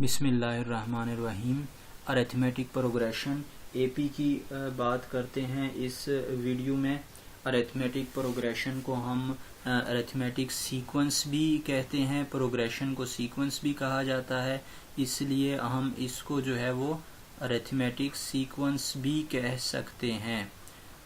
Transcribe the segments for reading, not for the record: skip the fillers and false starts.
बिस्मिल्लाहिर्रहमानिर्रहीम। Arithmetic progression AP की बात करते हैं इस वीडियो में। अरिथमेटिक प्रोग्रेशन को हम अरिथमेटिक सीक्वेंस भी कहते हैं, प्रोग्रेशन को सीक्वेंस भी कहा जाता है, इसलिए हम इसको जो है वो अरिथमेटिक सीक्वेंस भी कह सकते हैं।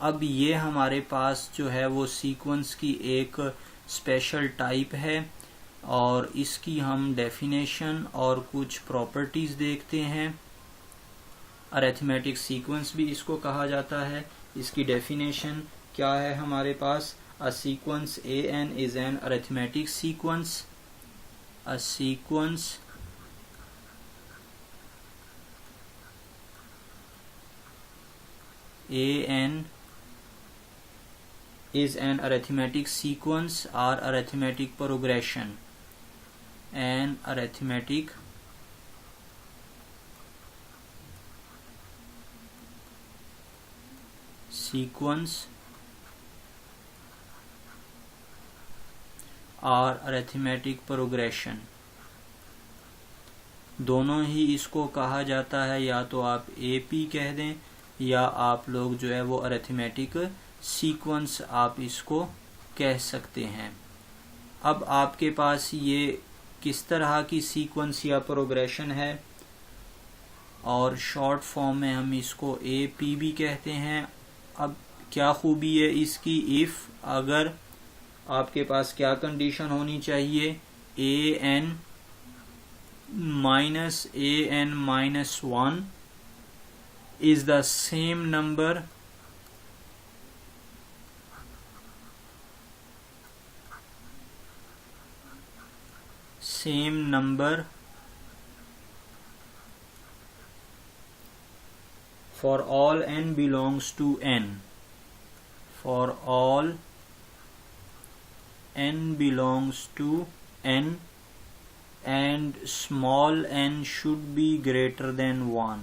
अब ये हमारे पास जो है वो सीक्वेंस की एक स्पेशल टाइप है और इसकी हम डेफिनेशन और कुछ प्रॉपर्टीज देखते हैं। अरिथमेटिक सीक्वेंस भी इसको कहा जाता है। इसकी डेफिनेशन क्या है हमारे पास? A sequence a n is an arithmetic sequence. A sequence a n is an arithmetic sequence or arithmetic progression. An arithmetic sequence or arithmetic progression, दोनों ही इसको कहा जाता है। या तो आप एपी कह दें या आप लोग जो है वो अरिथमेटिक सीक्वेंस आप इसको कह सकते हैं। अब आपके पास ये किस तरह की सीक्वेंस या प्रोग्रेशन है और शॉर्ट फॉर्म में हम इसको ए पी भी कहते हैं। अब क्या खूबी है इसकी? इफ़ अगर आपके पास क्या कंडीशन होनी चाहिए? A n minus one is the same number for all n belongs to n. For all n belongs to n and small n should be greater than 1.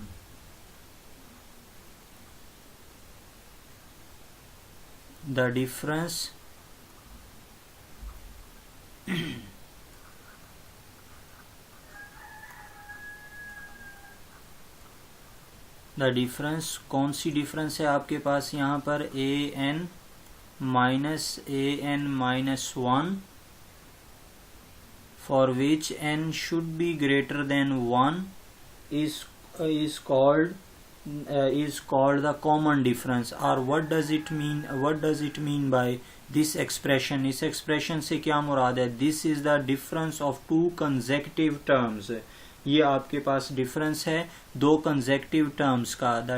The difference कौन सी difference है आपके पास यहाँ पर? A n minus one for which n should be greater than one is called the common difference. और what does it mean by this expression? इस expression से क्या मुराद है? This is the difference of two consecutive terms. ये आपके पास difference है दो consecutive terms का। The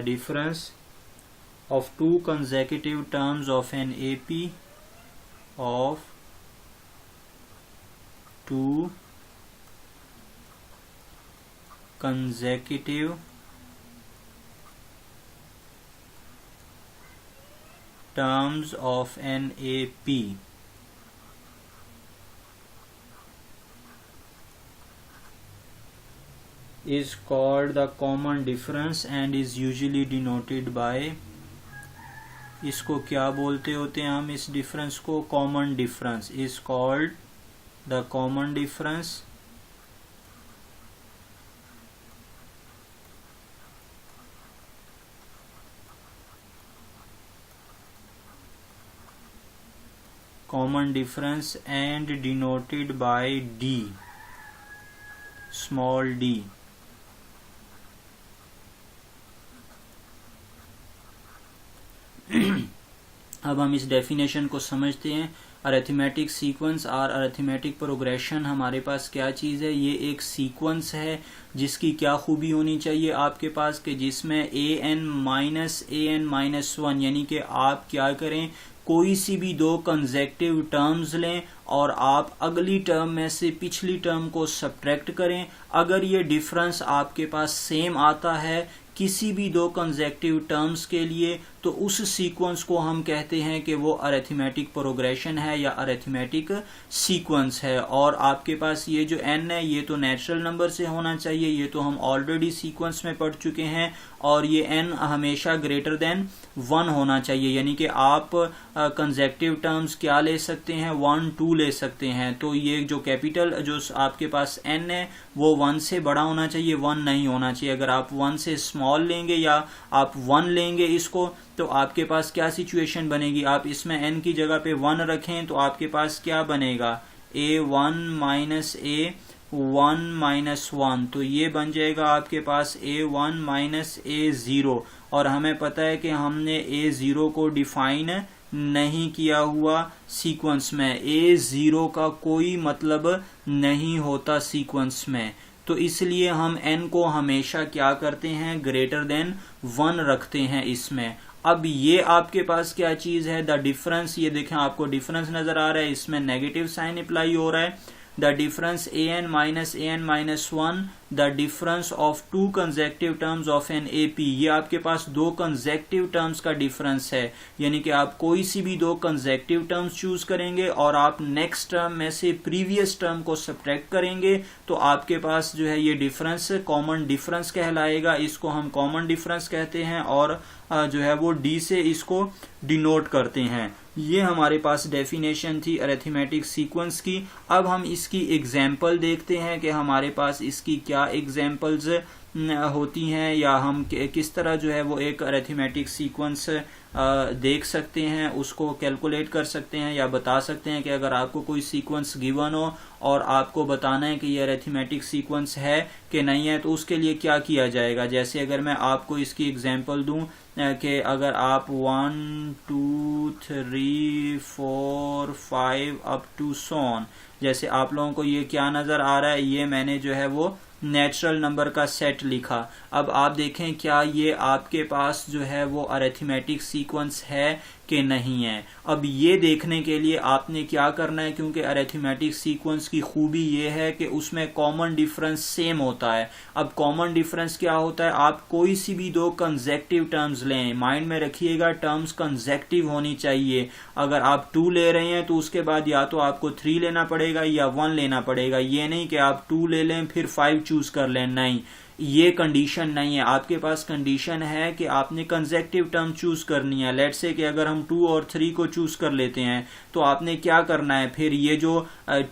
difference of two consecutive terms of an AP of two consecutive terms of an AP is called the common difference and is usually denoted by, इसको क्या बोलते होते हैं हम? इस डिफरेंस को common difference is called the common difference and denoted by D, small d. अब हम इस डेफिनेशन को समझते हैं। अरिथमेटिक सीक्वेंस और अरिथमेटिक प्रोग्रेशन हमारे पास क्या चीज़ है? ये एक सीक्वेंस है जिसकी क्या खूबी होनी चाहिए आपके पास कि जिसमें ए एन माइनस वन, यानी कि आप क्या करें, कोई सी भी दो कंसेक्टिव टर्म्स लें और आप अगली टर्म में से पिछली टर्म को सब्ट्रैक्ट करें। अगर ये डिफरेंस आपके पास सेम आता है किसी भी दो कंसेक्टिव टर्म्स के लिए, तो उस सीक्वेंस को हम कहते हैं कि वो अरिथमेटिक प्रोग्रेशन है या अरिथमेटिक सीक्वेंस है। और आपके पास ये जो n है ये तो नेचुरल नंबर से होना चाहिए, ये तो हम ऑलरेडी सीक्वेंस में पढ़ चुके हैं, और ये n हमेशा ग्रेटर देन 1 होना चाहिए, यानी कि आप कंसेक्टिव टर्म्स क्या ले सकते हैं, 1, 2 ले सकते हैं। तो ये जो कैपिटल जो आपके पास n है वो 1 से बड़ा होना चाहिए, 1 नहीं होना चाहिए। अगर आप 1 से स्मॉल लेंगे या आप 1 लेंगे इसको, तो आपके पास क्या सिचुएशन बनेगी, आप इसमें n की जगह पे 1 रखें तो आपके पास क्या बनेगा, a1 माइनस a1 माइनस 1, तो ये बन जाएगा आपके पास a1 माइनस a0। और हमें पता है कि हमने a0 को डिफाइन नहीं किया हुआ सीक्वेंस में, a0 का कोई मतलब नहीं होता सीक्वेंस में, तो इसलिए हम n को हमेशा क्या करते हैं, ग्रेटर देन 1 रखते हैं इसमें। अब ये आपके पास क्या चीज है, द डिफरेंस, ये देखें आपको डिफरेंस नजर आ रहा है, इसमें नेगेटिव साइन अप्लाई हो रहा है। The difference an minus 1, the difference of 2 consecutive terms of n AP, ये आपके पास 2 कंसेक्टिव टर्म्स का डिफरेंस है, यानी कि आप कोई सी भी 2 कंसेक्टिव टर्म्स चूज करेंगे और आप नेक्स्ट टर्म में से प्रीवियस टर्म को सब्ट्रैक्ट करेंगे तो आपके पास जो है ये डिफरेंस कॉमन डिफरेंस कहलाएगा, इसको हम कॉमन डिफरेंस कहते हैं और जो है वो D से इसको डिनोट करते हैं। ये हमारे पास डेफिनेशन थी अरिथमेटिक सीक्वेंस की। अब हम इसकी एग्जाम्पल देखते हैं कि हमारे पास इसकी क्या एग्जाम्पल्स होती हैं या हम किस तरह जो है वो एक अरिथमेटिक सीक्वेंस देख सकते हैं, उसको कैलकुलेट कर सकते हैं या बता सकते हैं कि अगर आपको कोई सीक्वेंस गिवन हो और आपको बताना है कि ये अरिथमेटिक सीक्वेंस है कि नहीं है तो उसके लिए क्या किया जाएगा। जैसे अगर मैं आपको इसकी एग्जांपल दूं कि अगर आप 1, 2, 3, 4, 5 अप टू सो ऑन, जैसे आप लोगों को ये क्या नजर आ रहा है, ये मैंने जो है वो नेचुरल नंबर का सेट लिखा। अब आप देखें क्या ये आपके पास जो है वो अरिथमेटिक सीक्वेंस है कि नहीं है। अब ये देखने के लिए आपने क्या करना है, क्योंकि अरिथमेटिक सीक्वेंस की खूबी ये है कि उसमें कॉमन डिफरेंस सेम होता है। अब कॉमन डिफरेंस क्या होता है, आप कोई सी भी 2 कंसेक्टिव टर्म्स लें, माइंड में रखिएगा टर्म्स कंसेक्टिव होनी चाहिए। अगर आप 2 ले रहे हैं तो उसके बाद या तो आपको 3 लेना पड़ेगा या 1 लेना पड़ेगा, ये नहीं कि आप 2 ले लें फिर 5 चूज कर लें, नहीं, ये कंडीशन नहीं है। आपके पास कंडीशन है कि आपने कंसेक्टिव टर्म चूज करनी है। लेट्स से कि अगर हम 2 और 3 को चूज कर लेते हैं तो आपने क्या करना है, फिर ये जो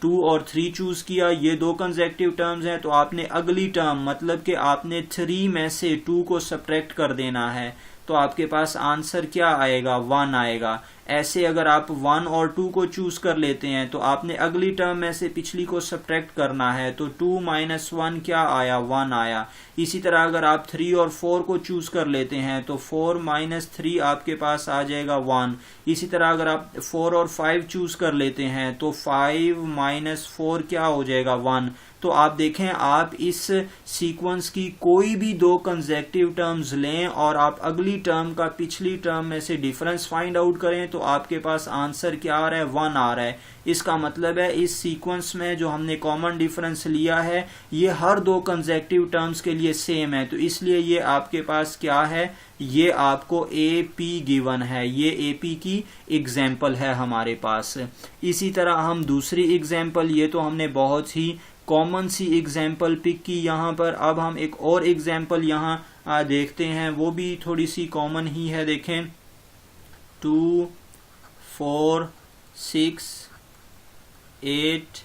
2 और 3 चूज किया ये 2 कंसेक्टिव टर्म्स हैं, तो आपने अगली टर्म मतलब कि आपने 3 में से 2 को सब्ट्रैक्ट कर देना है, तो आपके पास आंसर क्या आएगा, 1 आएगा। ऐसे अगर आप 1 और 2 को चूज कर लेते हैं तो आपने अगली टर्म में से पिछली को सब्ट्रैक्ट करना है, तो 2 माइनस 1 क्या आया, 1 आया। इसी तरह अगर आप 3 और 4 को चूज कर लेते हैं तो 4 माइनस 3 आपके पास आ जाएगा 1। इसी तरह अगर आप 4 और 5 चूज कर लेते हैं तो 5 माइनस 4 क्या हो जाएगा, 1। तो आप देखें आप इस सीक्वेंस की कोई भी 2 कंसेक्टिव टर्म्स लें और आप अगली टर्म का पिछली टर्म में से डिफरेंस फाइंड आउट करें तो आपके पास आंसर क्या आ रहा है, 1 आ रहा है। इसका मतलब है इस सीक्वेंस में जो हमने कॉमन डिफरेंस लिया है ये हर 2 कंसेक्टिव टर्म्स के लिए सेम है, तो इसलिए ये आपके पास क्या है, ये आपको AP गिवन है, ये AP की एग्जाम्पल है हमारे पास। इसी तरह हम दूसरी एग्जाम्पल, ये तो हमने बहुत ही कॉमन सी एग्जाम्पल पिक की यहाँ पर। अब हम एक और एग्जाम्पल यहाँ देखते हैं, वो भी थोड़ी सी कॉमन ही है। देखें 2, 4, 6, 8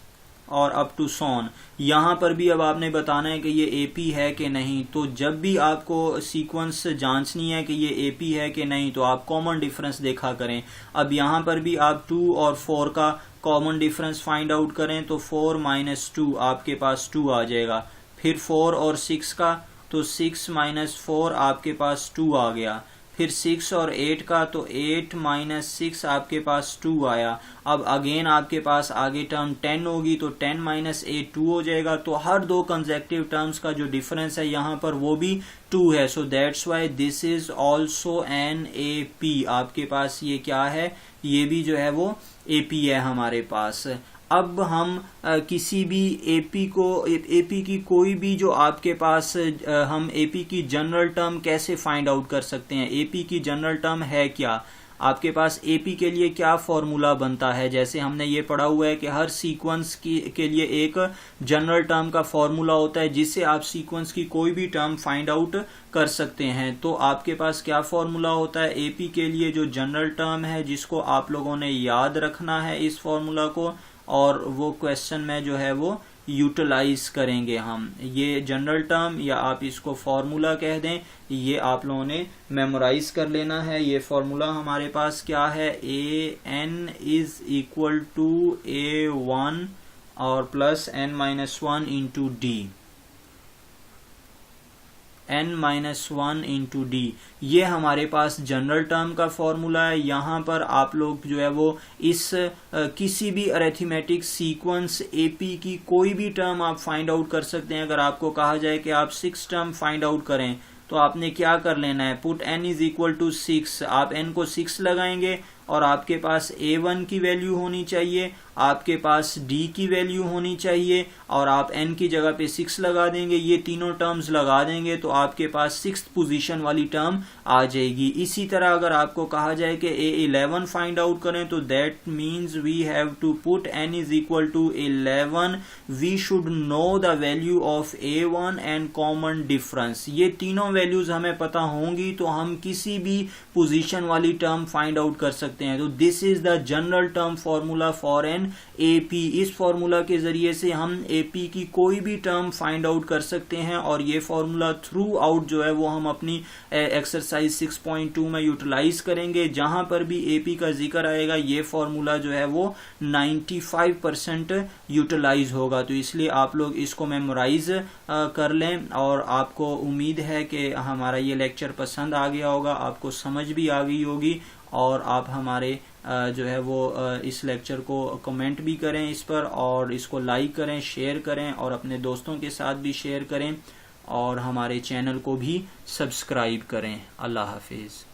और अप टू सॉन, यहाँ पर भी अब आपने बताना है कि ये AP है कि नहीं। तो जब भी आपको सीक्वेंस जांचनी है कि ये AP है कि नहीं तो आप कॉमन डिफरेंस देखा करें। अब यहाँ पर भी आप 2 और 4 का कॉमन डिफरेंस फाइंड आउट करें तो 4 माइनस 2 आपके पास 2 आ जाएगा। फिर 4 और 6 का तो 6 माइनस 4 आपके पास 2 आ गया। फिर 6 और 8 का तो 8 माइनस 6 आपके पास 2 आया। अब अगेन आपके पास आगे टर्म 10 होगी तो 10 माइनस 8 2 हो जाएगा। तो हर 2 कंसेक्टिव टर्म्स का जो डिफरेंस है यहाँ पर वो भी 2 है। So that's why this is also an AP। आपके पास ये क्या है, ये भी जो है वो AP है हमारे पास। अब हम किसी भी AP की कोई भी जो आपके पास हम AP की जनरल टर्म कैसे फाइंड आउट कर सकते हैं, AP की जनरल टर्म है क्या। आपके पास एपी के लिए क्या फॉर्मूला बनता है। जैसे हमने ये पढ़ा हुआ है कि हर सीक्वेंस के लिए एक जनरल टर्म का फॉर्मूला होता है जिससे आप सीक्वेंस की कोई भी टर्म फाइंड आउट कर सकते हैं। तो आपके पास क्या फॉर्मूला होता है एपी के लिए, जो जनरल टर्म है जिसको आप लोगों ने याद रखना है इस फॉर्मूला को, और वो क्वेश्चन में जो है वो यूटिलाइज करेंगे हम। ये जनरल टर्म या आप इसको फॉर्मूला कह दें, ये आप लोगों ने मेमोराइज कर लेना है। ये फॉर्मूला हमारे पास क्या है, a n is equal to a one और plus n minus one into d, n-1 into d, ये हमारे पास जनरल टर्म का फॉर्मूला है। यहाँ पर आप लोग जो है वो इस किसी भी अरिथमेटिक सीक्वेंस एपी की कोई भी टर्म आप फाइंड आउट कर सकते हैं। अगर आपको कहा जाए कि आप 6 टर्म फाइंड आउट करें तो आपने क्या कर लेना है, put n is equal to 6, आप n को 6 लगाएंगे और आपके पास a1 की वैल्यू होनी चाहिए, आपके पास d की वैल्यू होनी चाहिए और आप n की जगह पे 6 लगा देंगे। ये तीनों टर्म्स लगा देंगे तो आपके पास 6th पोजीशन वाली टर्म आ जाएगी। इसी तरह अगर आपको कहा जाए कि a11 फाइंड आउट करें तो that means we have to put n is equal to 11, we should know the value of a1 and common difference. ये तीनों वैल्यूज हमें पता होंगी तो हम किसी भी पोजीशन वाली टर्म फाइंड आउट कर सकते हैं। तो this is the general term formula for an AP. इस फॉर्मूला के जरिए से हम एपी की कोई भी टर्म फाइंड आउट कर सकते हैं और ये फॉर्मूला थ्रू आउट जो है वो हम अपनी एक्सरसाइज 6.2 में यूटिलाइज करेंगे। जहां पर भी एपी का जिक्र आएगा ये फॉर्मूला जो है वो 95% यूटिलाइज होगा। तो इसलिए आप लोग इसको मेमोराइज कर लें और आपको उम्मीद है कि हमारा ये लेक्चर पसंद आ गया होगा, आपको समझ भी आ गई होगी और आप हमारे जो है वो इस लेक्चर को कमेंट भी करें इस पर, और इसको लाइक करें, शेयर करें और अपने दोस्तों के साथ भी शेयर करें और हमारे चैनल को भी सब्सक्राइब करें। अल्लाह हाफिज।